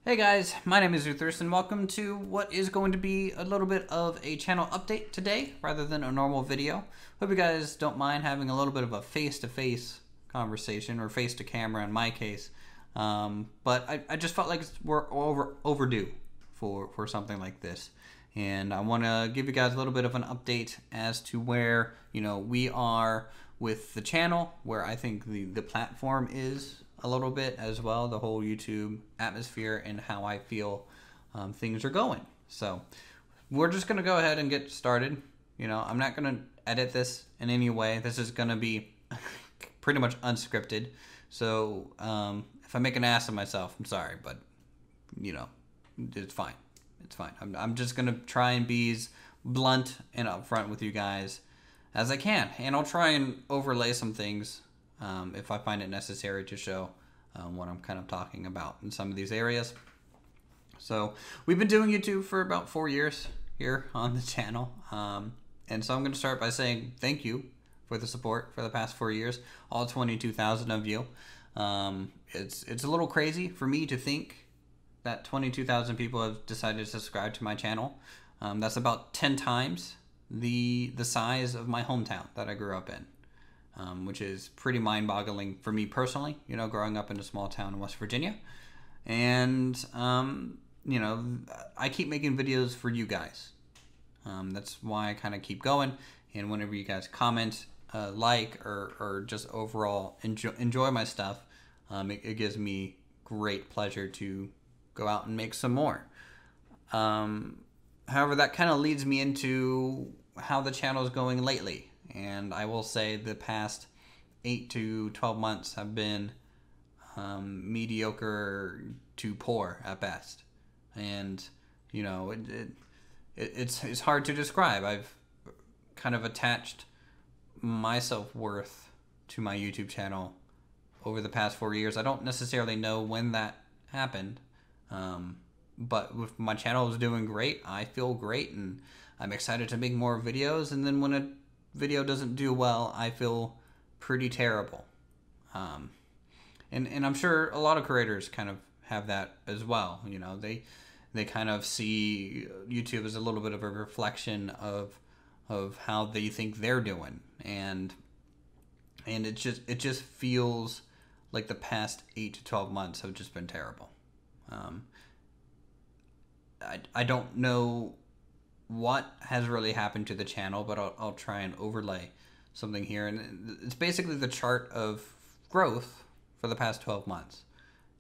Hey guys, my name is Uthers and welcome to what is going to be a little bit of a channel update today rather than a normal video. Hope you guys don't mind having a little bit of a face-to-face conversation, or face-to-camera in my case. But I just felt like we're overdue for something like this. And I want to give you guys a little bit of an update as to where, we are with the channel, where I think the platform is a little bit as well, the whole YouTube atmosphere, and how I feel things are going. So we're just going to go ahead and get started. I'm not going to edit this in any way. This is going to be pretty much unscripted. So if I make an ass of myself, I'm sorry, but it's fine. It's fine. I'm just going to try and be as blunt and upfront with you guys as I can. And I'll try and overlay some things if I find it necessary to show what I'm kind of talking about in some of these areas. So we've been doing YouTube for about 4 years here on the channel. And so I'm going to start by saying thank you for the support for the past 4 years, all 22,000 of you. It's a little crazy for me to think that 22,000 people have decided to subscribe to my channel. That's about 10 times the size of my hometown that I grew up in. Which is pretty mind-boggling for me personally, growing up in a small town in West Virginia. And, I keep making videos for you guys. That's why I kind of keep going. And whenever you guys comment, like, or just overall enjoy my stuff, it gives me great pleasure to go out and make some more. However, that kind of leads me into how the channel is going lately. And I will say the past 8 to 12 months have been mediocre to poor at best. And, it's hard to describe. I've kind of attached my self-worth to my YouTube channel over the past 4 years. I don't necessarily know when that happened. But if my channel is doing great, I feel great, and I'm excited to make more videos. And then when a video doesn't do well, I feel pretty terrible. And I'm sure a lot of creators kind of have that as well. They kind of see YouTube as a little bit of a reflection of how they think they're doing, and it just feels like the past 8 to 12 months have just been terrible. I don't know what has really happened to the channel, but I'll try and overlay something here. And it's basically the chart of growth for the past 12 months.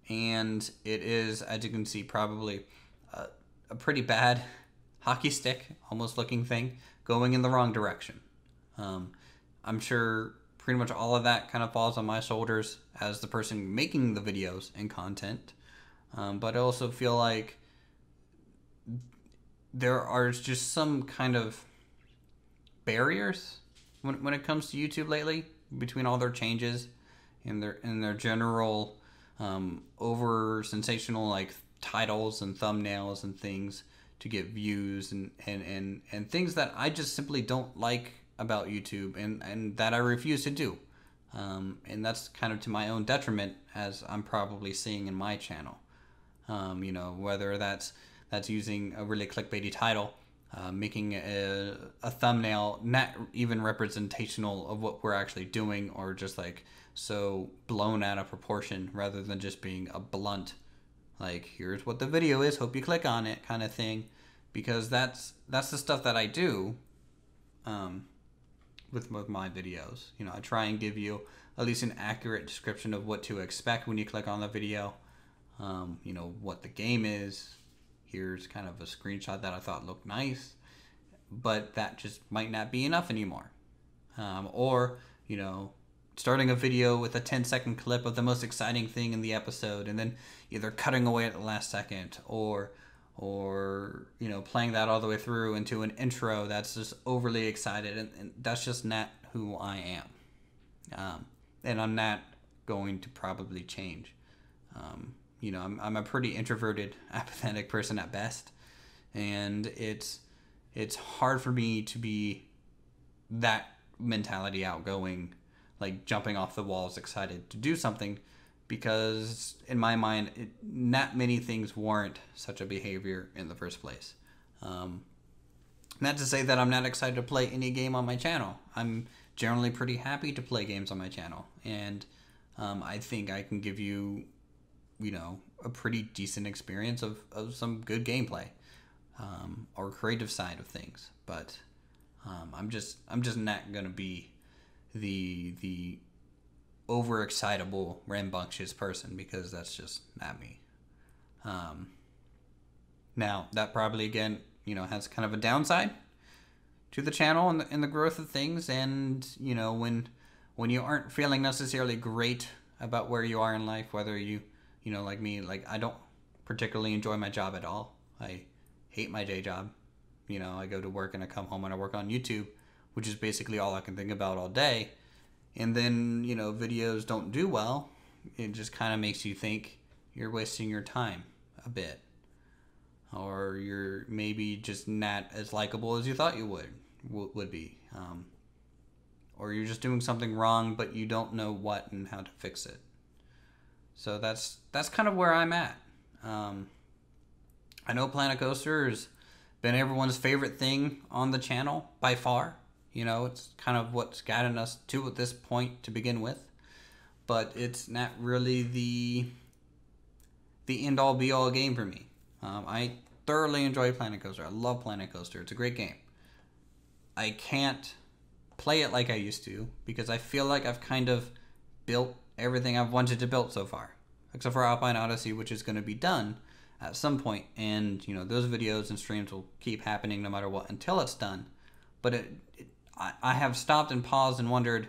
And it is, as you can see, probably a pretty bad hockey stick, almost looking thing, going in the wrong direction. I'm sure pretty much all of that kind of falls on my shoulders as the person making the videos and content. But I also feel like there are just some kind of barriers when it comes to YouTube lately, between all their changes and their general over sensational like titles and thumbnails and things to get views and things that I just simply don't like about YouTube, and that I refuse to do. And that's kind of to my own detriment, as I'm probably seeing in my channel. Whether that's using a really clickbaity title, making a thumbnail not even representational of what we're actually doing, or just like so blown out of proportion, rather than just being a blunt, like, here's what the video is, hope you click on it kind of thing. Because that's the stuff that I do with my videos. I try and give you at least an accurate description of what to expect when you click on the video. What the game is. Here's kind of a screenshot that I thought looked nice, but that just might not be enough anymore. Or starting a video with a 10-second clip of the most exciting thing in the episode, and then either cutting away at the last second, or playing that all the way through into an intro that's just overly excited, and that's just not who I am. And I'm not going to probably change. I'm a pretty introverted, apathetic person at best, and it's hard for me to be that mentality outgoing, like jumping off the walls excited to do something, because in my mind, not many things warrant such a behavior in the first place. Not to say that I'm not excited to play any game on my channel. I'm generally pretty happy to play games on my channel, and I think I can give you, a pretty decent experience of some good gameplay, or creative side of things. But I'm just not gonna be the overexcitable, rambunctious person, because that's just not me. Now that probably again, has kind of a downside to the channel and the growth of things. And when you aren't feeling necessarily great about where you are in life, whether you like me, like I don't particularly enjoy my job at all. I hate my day job. I go to work and I come home and I work on YouTube, which is basically all I can think about all day. And then videos don't do well. It just kind of makes you think you're wasting your time a bit, or you're maybe just not as likable as you thought you would be, or you're just doing something wrong but you don't know what and how to fix it. So that's kind of where I'm at. I know Planet Coaster has been everyone's favorite thing on the channel by far. It's kind of what's gotten us to at this point to begin with, but it's not really the end all be all game for me. I thoroughly enjoy Planet Coaster. I love Planet Coaster. It's a great game. I can't play it like I used to because I feel like I've kind of built everything I've wanted to build so far, except for Alpine Odyssey, which is going to be done at some point. And those videos and streams will keep happening no matter what until it's done. But I have stopped and paused and wondered,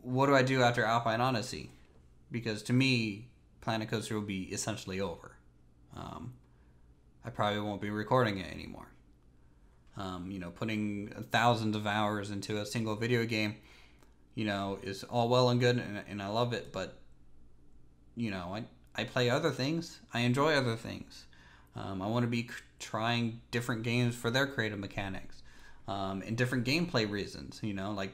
what do I do after Alpine Odyssey? Because to me, Planet Coaster will be essentially over. I probably won't be recording it anymore. Putting thousands of hours into a single video game, is all well and good, and I love it. But, I play other things. I enjoy other things. I want to be trying different games for their creative mechanics, and different gameplay reasons. Like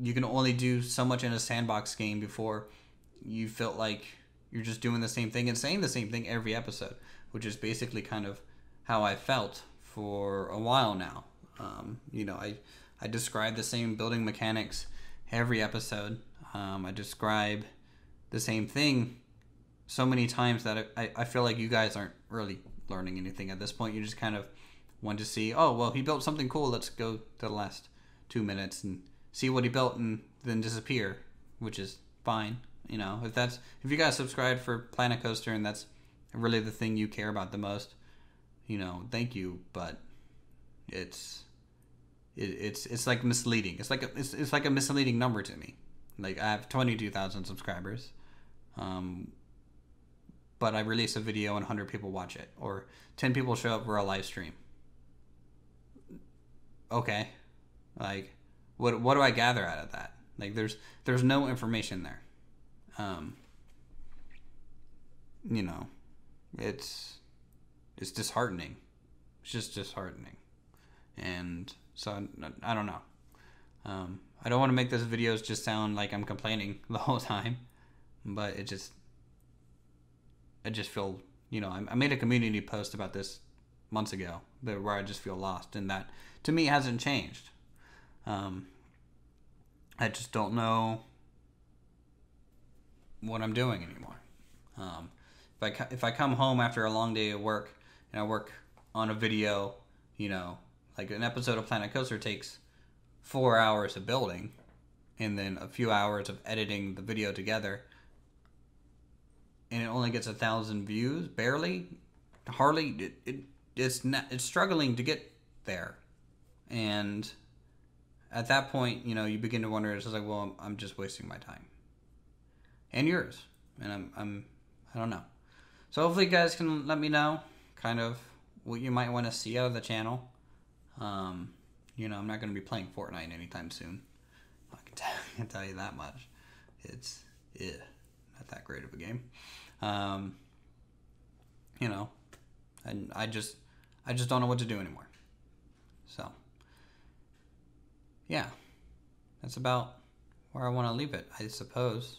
you can only do so much in a sandbox game before you felt like you're just doing the same thing and saying the same thing every episode, which is basically kind of how I felt for a while now. I describe the same building mechanics every episode. I describe the same thing so many times that I feel like you guys aren't really learning anything at this point. You just kind of want to see, oh, well, he built something cool. Let's go to the last 2 minutes and see what he built and then disappear, which is fine. If you guys subscribe for Planet Coaster and that's really the thing you care about the most, thank you. But it's like misleading. It's like a misleading number to me. Like I have 22,000 subscribers, but I release a video and 100 people watch it, or 10 people show up for a live stream. Okay, like what do I gather out of that? Like there's no information there. It's disheartening. It's just disheartening. And so I don't know. I don't want to make this videos just sound like I'm complaining the whole time, but I just feel, I made a community post about this months ago where I just feel lost, and that to me hasn't changed. I just don't know what I'm doing anymore. If I come home after a long day of work and I work on a video, like an episode of Planet Coaster takes 4 hours of building and then a few hours of editing the video together, and it only gets 1,000 views, barely, hardly. It's struggling to get there, and at that point, you begin to wonder. It's just like, well, I'm just wasting my time and yours, and I don't know. So hopefully, you guys can let me know kind of what you might want to see out of the channel. I'm not going to be playing Fortnite anytime soon. I can tell you that much. It's not that great of a game. And I just don't know what to do anymore. So, yeah, that's about where I want to leave it, I suppose.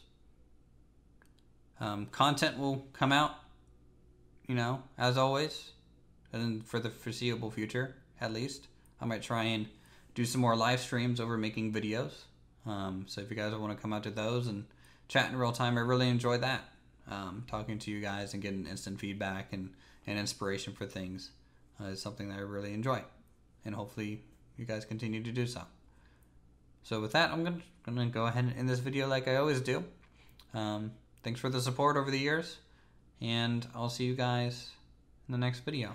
Content will come out, you know, as always, and for the foreseeable future, at least. I might try and do some more live streams over making videos. So if you guys want to come out to those and chat in real time, I really enjoy that. Talking to you guys and getting instant feedback and inspiration for things is something that I really enjoy. And hopefully you guys continue to do so. So with that, I'm gonna go ahead and end this video like I always do. Thanks for the support over the years, and I'll see you guys in the next video.